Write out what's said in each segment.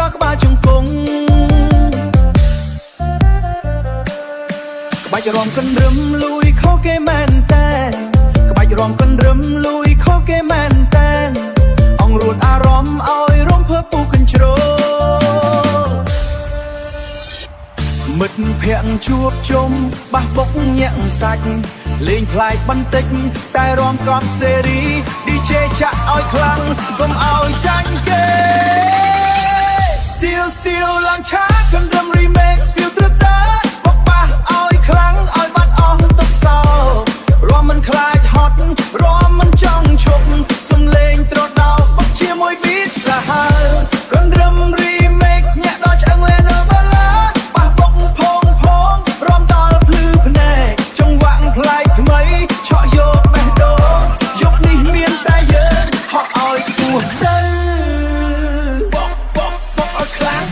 ដល់ក្បាលជង្គង់ក្បាច់រំកិនរឹមលួយខុសគេមែនតែក្បាច់រំកិនរឹមលួយខុសគេមែនតែអង្រួនអារម្មណ៍ឲ្យរំភើបពូកញ្ជ្រោមិត្តភក្តិជួបជុំបះបុកញាក់សាច់លេងផ្លាយបន្តិចតែរំកប់សេរី DJ ចាក់ឲ្យខ្លាំងកុំឲ្យចាញ់គេ Still ឡើងឆាកណ្ដឹង remix feel ត្រឹមតែបបះឲ្យខ្លាំងឲ្យបាត់អស់ទឹកសោរំមិនខ្លាចហត់រំមិនចង់ឈប់សំលេងត្រដោបកជាមួយ beat សាហាវកណ្ដឹង remix ញាក់ដល់ឆ្អឹងលែនបាឡាបះបុកផងរំដល់ភ្លឺភ្នែកចង្វាក់ប្លែកថ្មីឆក់យកបេះដូងយុគនេះមានតែយើងហត់ឲ្យគោះទៅបកឲ្យខ្លាំង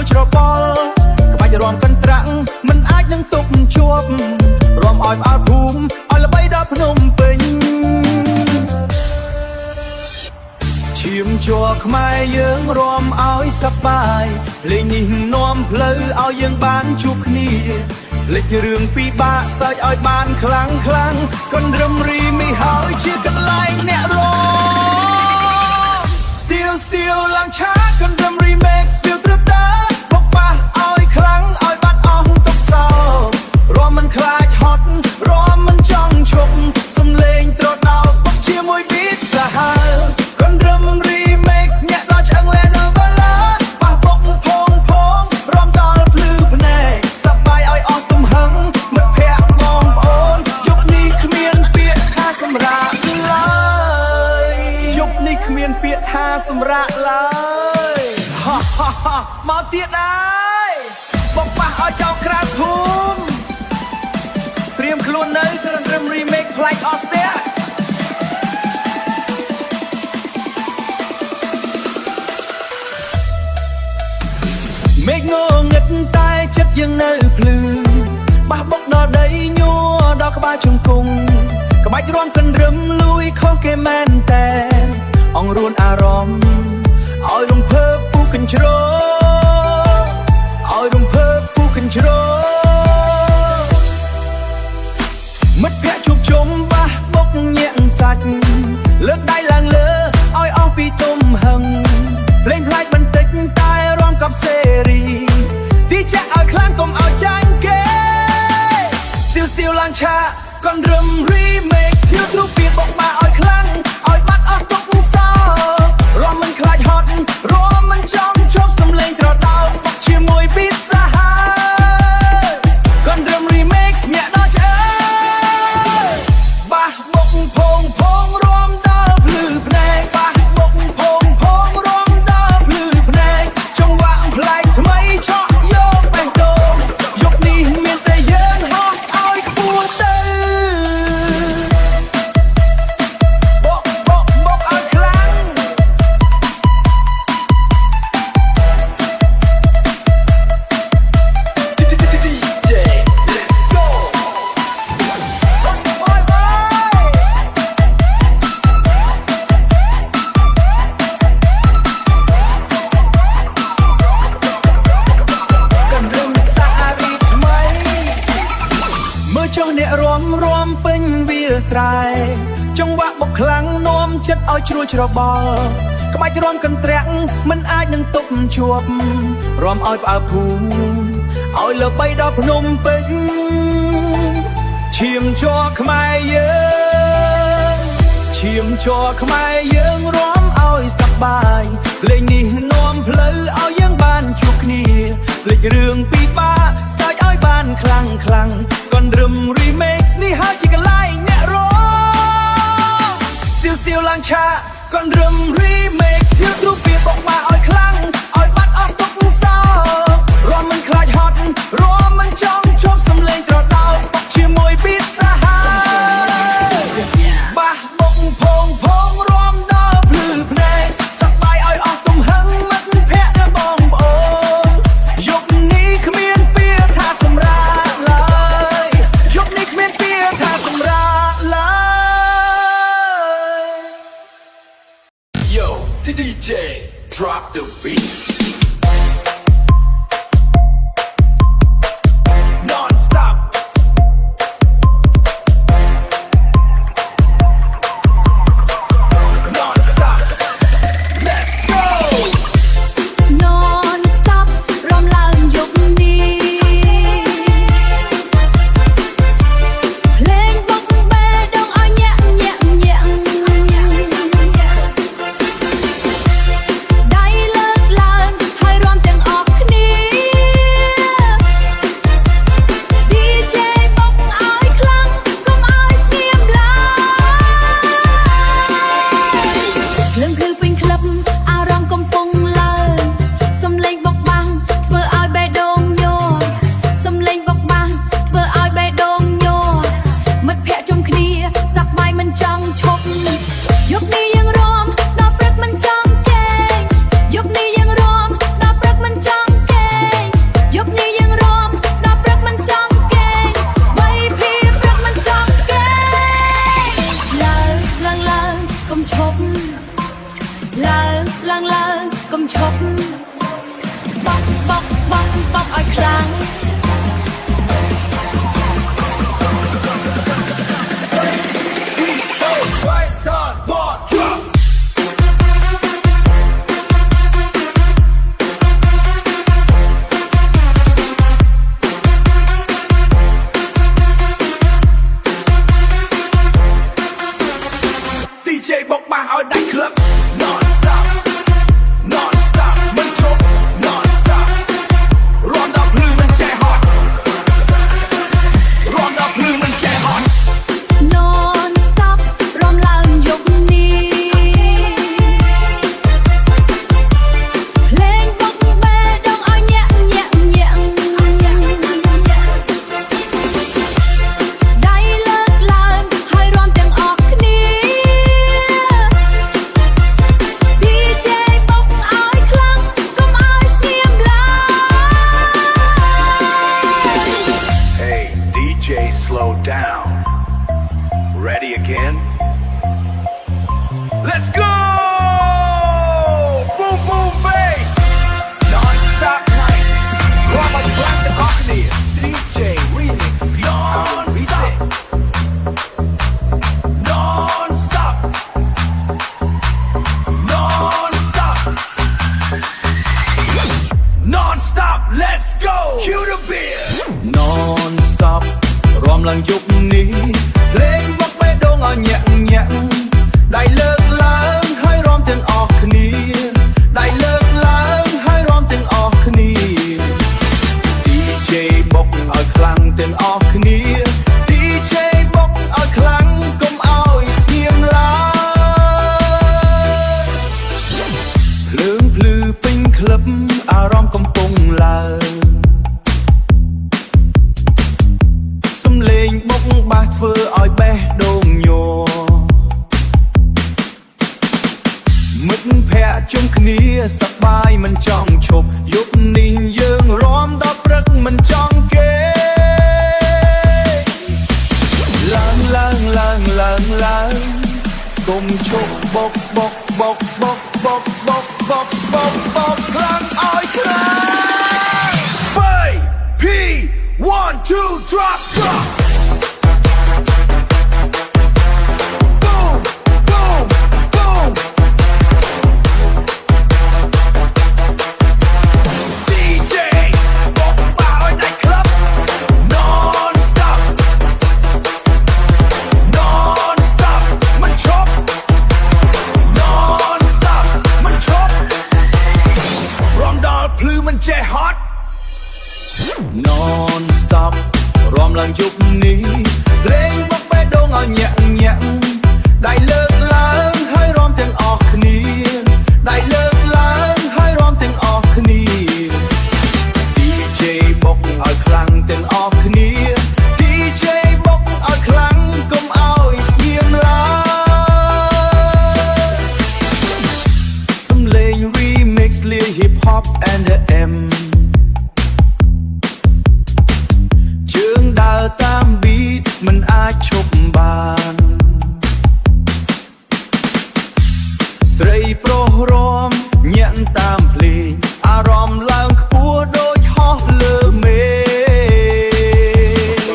ច្របល់ក្បាច់រំកិនត្រាំងមិនអាចនឹងទប់ជាប់រំឲ្យផ្អើលភូមិឲ្យល្បីដល់ភ្នំពេញឈាមជ័រខ្មែរយើងរំឲ្យសប្បាយលេងនេះនាំផ្លូវឲ្យយើងបានជួបគ្នាលេចរឿងពិបាកសើចឲ្យបានខ្លាំងកណ្ដឹងរីមីហើយជាកន្លែងអ្នករំ Still ឡើងឆាកណ្ដឹង remix feel ត្រឹមតែបបះឲ្យខ្លាំងឲ្យបាត់អស់ទឹកសោរំមិនខ្លាចហត់រំមិនចង់ឈប់សំលេងត្រដោបកជាមួយ beat សាហាវកណ្ដឹង remix ញាក់ដល់ឆ្អឹងលែនបាឡាបះបុកផងរំដល់ភ្លឺភ្នែកសប្បាយឲ្យអស់ទំហឹងមិត្តភក្តិបងប្អូនយុគនេះគ្មានពាក្យថាសម្រាប់ឡើយយុគនេះគ្មានពាក្យថាសម្រាប់ឡើយមកទៀតហើយបបះឲ្យចោលក្រៅភូមិត្រៀមខ្លួននៅកណ្ដឹង remix ផ្លែកអស់ស្ទះមេឃងងឹតតែចិត្តយើងនៅភ្លឺបះបុកដល់ដីញ័រដល់ក្បាលជង្គង់ក្បាច់រំកិនរឹមលួយខុសគេមែនតែអង្រួនអារម្មណ៍ឲ្យរំភើបពូកញ្ជ្រោឲ្យរំភើបពូកញ្ជ្រោមិត្តភក្តិជួបជុំបះបុកញាក់សាច់លើកដៃឡើងលើឲ្យអស់ពីទំហឹងលេងផ្លាច់បន្តិចតែរំកប់សេរីទីចាក់ឲ្យខ្លាំងកុំឲ្យចាញ់គេ Still ឡើងឆាកណ្ដឹង remix ឈៀវទ្រូពីបបះឲ្យខ្លាំងឲ្យបាត់អស់ទុកសោរំមិនខ្លាចហត់រំមិនចង់ឈប់សំលេងត្រដោបកជាមួយ beat សាហាវកណ្ដឹង remix ញាក់ដល់ឆ្អើបះបុកផងរំដល់ភ្លឺភ្នែកបះបុកផងរំដល់ភ្លឺភ្នែកចង្វាក់ប្លែកថ្មីឆក់យកបេះដូងយុគនេះមានតែយើងហោះឲ្យខ្ពស់ទៅបកឲ្យខ្លាំងរំពេញវាស្រែចង្វាក់បុកខ្លាំងនាំចិត្តឲ្យជ្រួលច្របល់ក្បាច់រំកិនត្រាំងមិនអាចនឹងទប់ជាប់រំឲ្យផ្អើលភូមិឲ្យលើបីដល់ភ្នំពេញឈាមជ័រខ្មែរយើងឈាមជ័រខ្មែរយើងរំឲ្យសប្បាយលេងនេះនាំផ្លូវឲ្យយើងបានជួបគ្នាលេចរឿងពិបាកសើចឲ្យបានខ្លាំងកណ្ដឹង remix នេះ ឡើងឆាកូនរឹម remix សៀវទ្រូពីបងមកឲ្យខ្លាំងឲ្យបាត់អស់ទុកសោរំមិនខ្លាចហត់រំមិនចង់ឈប់សំលេងត្រដោកបុកជាមួយពីសាហាបាសបុកភងរំដល់ភ្លឺភ្នែកសប្បាយឲ្យអស់ទំហឹងមិត្តភក្តិបងប្អូនយប់នេះគ្មានពាក្យថាសម្រាប់ឡើយយប់នេះគ្មានពាក្យថាសម្រាប់ឡើយ Yo, the DJ drop the beat non-stop non-stop let's go non-stop រំឡើងយប់នេះភ្លេងបុកបេះដូងឲ្យញាក់ញាក់ញាក់ដៃលើកឡើងហើយរាំទាំងអស់គ្នា DJ បុកឲ្យខ្លាំងកុំឲ្យស្ងៀមឡើយលឹងភ្លឺពេញក្លឹបអារម្មណ៍កំពុងឡើងសំឡេងបុកបាំងធ្វើឲ្យបេះដូងញ័រសំឡេងបុកបាំងធ្វើឲ្យបេះដូងញ័រមិត្តភក្តិជុំគ្នាសប្បាយមិនចង់ឈប់យប់នេះយើងរាំដល់ព្រឹកមិនចង់គេងយប់នេះយើងរាំដល់ព្រឹកមិនចង់គេងយប់នេះយើងរាំដល់ព្រឹកមិនចង់គេងបីភាព្រឹកមិនចង់គេងឡើងកុំឈប់ឡើងកុំឈប់បកឲ្យខ្លាំង right on ball drop DJ បុកបាសឲ្យដាច់ក្លឹប non-stop non-stop មិនឈប់ non-stop រំដល់ភ្លឺមិនចេះហត់រំដល់ភ្លឺមិនចេះហត់ non-stop រំឡើងយប់នេះភ្លេងបុកបេះដូងឲ្យញាក់ញាក់ញាក់ដៃលើកឡើងហើយរាំទាំងអស់គ្នា DJ បុកឲ្យខ្លាំងកុំឲ្យស្ងៀមឡើយ Hey, DJ, slow down. Ready again? Let's go! Boom, boom, bass! Non-stop night. Rama Black the Octane. DJ Remix. Non-stop. Non-stop. Non-stop. Non-stop. Let's go! Cue the beer. Non-stop. រំឡើងយប់នេះភ្លេងបុកបេះដូងឲ្យញាក់ញាក់ដៃលើកឡើងហើយរាំទាំងអស់គ្នាដៃលើកឡើងហើយរាំទាំងអស់គ្នា DJ បុកឲ្យខ្លាំងទាំងអស់គ្នា DJ បុកឲ្យខ្លាំងកុំឲ្យស្ងៀមឡើយភ្លើងភ្លឺពេញក្លឹបអារម្មណ៍កំពុងឡើងសំឡេងបុកបាសធ្វើឲ្យបេះដូងញ័រមិត្តភក្តិជុំគ្នាសប្បាយមិនចង់ឈប់យប់នេះយើងរាំដល់ព្រឹកមិនចង់គេឡើងកុំឈប់បុកខ្លាំងឲ្យខ្លាំង3 P 1 2 drop boom boom boom DJ បុកបាសឲ្យដាច់ក្លឹប non-stop non-stop មិនឈប់ non-stop មិនឈប់រំដល់ភ្លឺមិនចេះហត់ non-stop រំឡើងយប់ មិនអាចឈប់បានស្រីប្រុសរំញាក់តាមភ្លេងអារម្មណ៍ឡើងខ្ពស់ដូចហោះលើមេឃ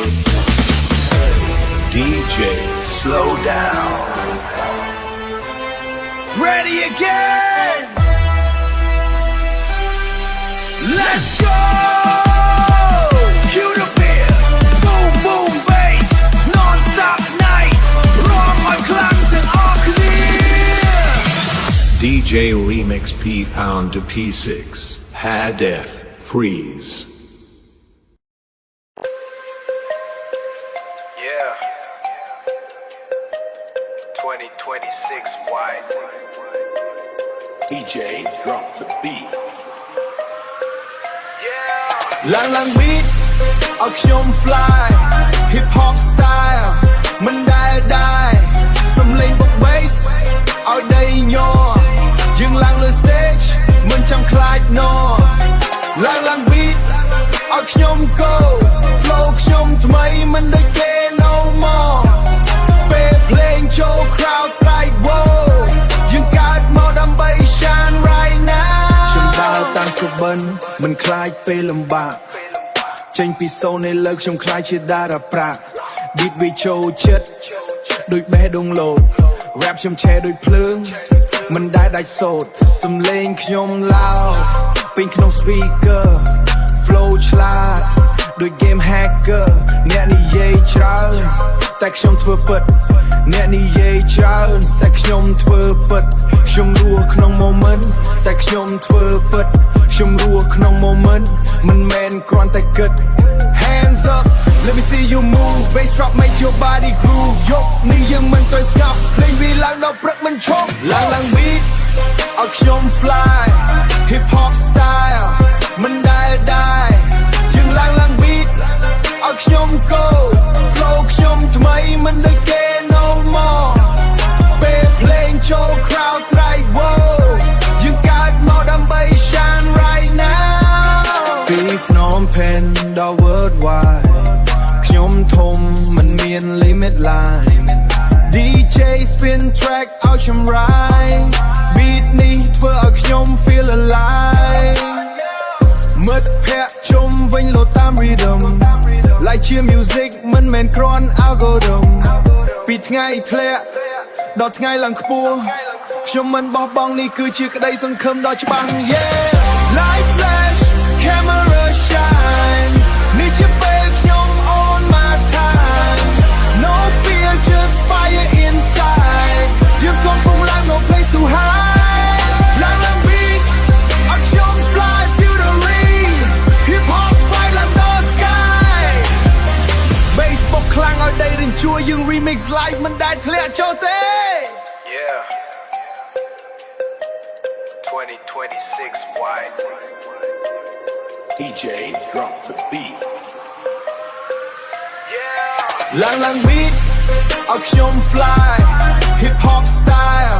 DJ, slow down. Ready again. Let's go. Cue the beat. Boom boom bass. Non-stop night. ร้องมาครั้งถึงออกคลียร์ DJ Remix P pound to P6. Hadef freeze. Yeah. 2026 white. DJ drop the beat. Yeah. ឡើង beat ឲ្យខ្ញុំ fly hip hop style មិនដែលសំឡេងបុក bass ឲ្យដីញ័រយើងឡើងលើ stage មិនចាំខ្លាច no ឡើង beat ឲ្យខ្ញុំ go flow ខ្ញុំថ្មីមិនដូចគេ no more ពេលភ្លេងចូល crowd strike wow យើងកើតមកដើម្បី shine right now ខ្ញុំដើរតាមសុបិនមិនខ្លាចពេលលំបាកចេញពីសូននៃលើខ្ញុំខ្លាចជាតារាប្រាក់ beat វាចូលចិត្តដូចបេះដូងលោត rap ខ្ញុំឆេះដូចភ្លើងមិនដែលដាច់សូត្រសំឡេងខ្ញុំឡោពេញក្នុង speaker flow ឆ្លាតដូច game hacker អ្នកនិយាយច្រើនតែខ្ញុំធ្វើពិតអ្នកនិយាយច្រើនតែខ្ញុំធ្វើពិតខ្ញុំរស់ក្នុង moment តែខ្ញុំធ្វើពិតខ្ញុំរស់ក្នុង moment មិនមែនគ្រាន់តែគិត hands up let me see you move bass drop make your body groove យកនេះយើងមិនត្រូវស្ងប់ភ្លេងវាឡើងដល់ព្រឹកមិនឈប់ឡើង beat ឲ្យខ្ញុំ fly hip hop style មិនដែលយើងឡើង beat ឲ្យខ្ញុំ go flow ខ្ញុំថ្មីមិនដូចគេ no more ពេលភ្លេងចូល crowd strike wow យើងកើតមកដើម្បី shine right now ពី Phnom Penh ដល់ worldwide ខ្ញុំធំមិនមាន limit line DJ spin track ឲ្យខ្ញុំ ride beat នេះធ្វើឲ្យខ្ញុំ feel alive មិត្តភក្តិជុំវិញលោតតាម rhythm ឡៃជា music មិនមែនគ្រាន់ algorithm ពីថ្ងៃធ្លាក់ដល់ថ្ងៃឡើងខ្ពស់ខ្ញុំមិនបោះបង់នេះគឺជាក្តីសង្ឃឹមដ៏ច្បាស់ yeah light flash camera shine នេះជាពេលខ្ញុំ on my time no fear just fire inside យើងកំពុងឡើង no place to hide ឡើង beat ឲ្យខ្ញុំ fly feel the rain hip hop fight like the sky bass បុកខ្លាំងឲ្យដីរញ្ជួយយើង remix live មិនដែលធ្លាក់ចុះទេ Yeah. 2026 white. DJ drop the beat. Yeah.ឡើង beat ឲ្យខ្ញុំ fly hip hop style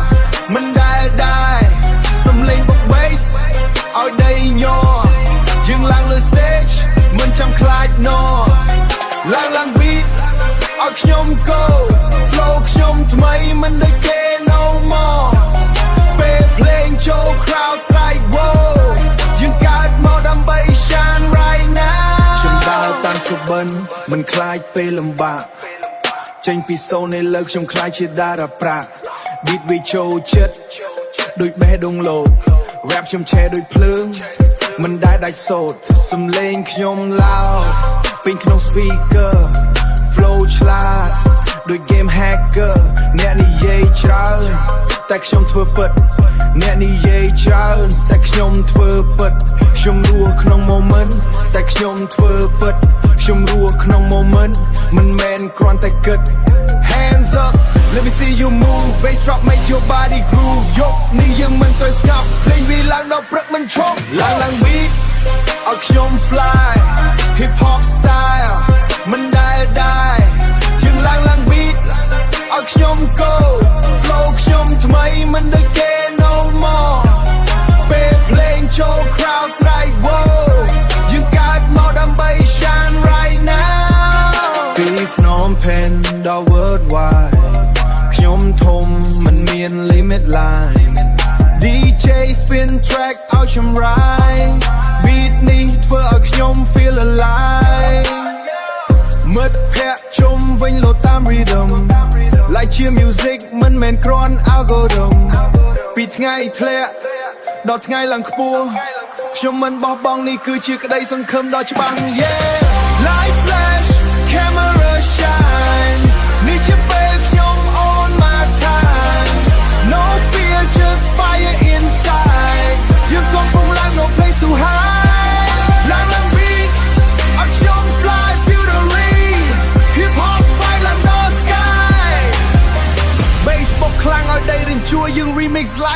មិនដែលសំឡេងបុក bass ឲ្យដីញ័រយើងឡើងលើ stage មិនចាំខ្លាច no ឡើង beat ឲ្យខ្ញុំ go flow ខ្ញុំថ្មីមិនដូចគេ no more ពេលភ្លេងចូល crowd strike wow យើងកើតមកដើម្បី shine right now ខ្ញុំដើរតាមសុបិនមិនខ្លាចពេលលំបាកចេញពីសូននៃលើខ្ញុំខ្លាចជាតារាប្រាក់ beat វាចូលចិត្តដូចបេះដូងលោត rap ខ្ញុំឆេះដូចភ្លើងមិនដែលដាច់សូត្រសំឡេងខ្ញុំឡោពេញក្នុង speaker flow ឆ្លាតដូច game hacker អ្នកនិយាយច្រើនតែខ្ញុំធ្វើពិតអ្នកនិយាយច្រើនតែខ្ញុំធ្វើពិតខ្ញុំរស់ក្នុង moment តែខ្ញុំធ្វើពិតខ្ញុំរស់ក្នុង moment មិនមែនគ្រាន់តែគិត hands up let me see you move bass drop make your body groove យកនេះយើងមិនត្រូវស្ងប់ភ្លេងវាឡើងដល់ព្រឹកមិនឈប់ឡើង beat ឲ្យខ្ញុំ fly hip hop style មិនដែលយើងឡើង beat ឲ្យខ្ញុំ go flow ខ្ញុំថ្មីមិនដូចគេ no more ពេលភ្លេងចូល crowd strike wow យើងកើតមកដើម្បី shine right now ពី Phnom campaign ដល់ worldwide ខ្ញុំធំមិនមាន limit line DJ spin track ឲ្យចម្រាយ beat នេះធ្វើឲ្យខ្ញុំ feel alive មិត្តភក្តិជុំវិញលោតាម rhythm like ជា music មិនមែនគ្រាន់ algorithm ពីថ្ងៃធ្លាក់ដល់ថ្ងៃឡើងខ្ពស់ខ្ញុំមិនបោះបង់នេះគឺជាក្តីសង្ឃឹមដ៏ច្បាស់ yeah light flash camera shine នេះជាពេលខ្ញុំ on my time no fear just fire inside យើងកំពុងឡើង no place to hide ឡើង beat ឲ្យខ្ញុំ fly fury hip hop fight like no sky bass បុកខ្លាំងឲ្យដីរញ្ជួយយើង remix live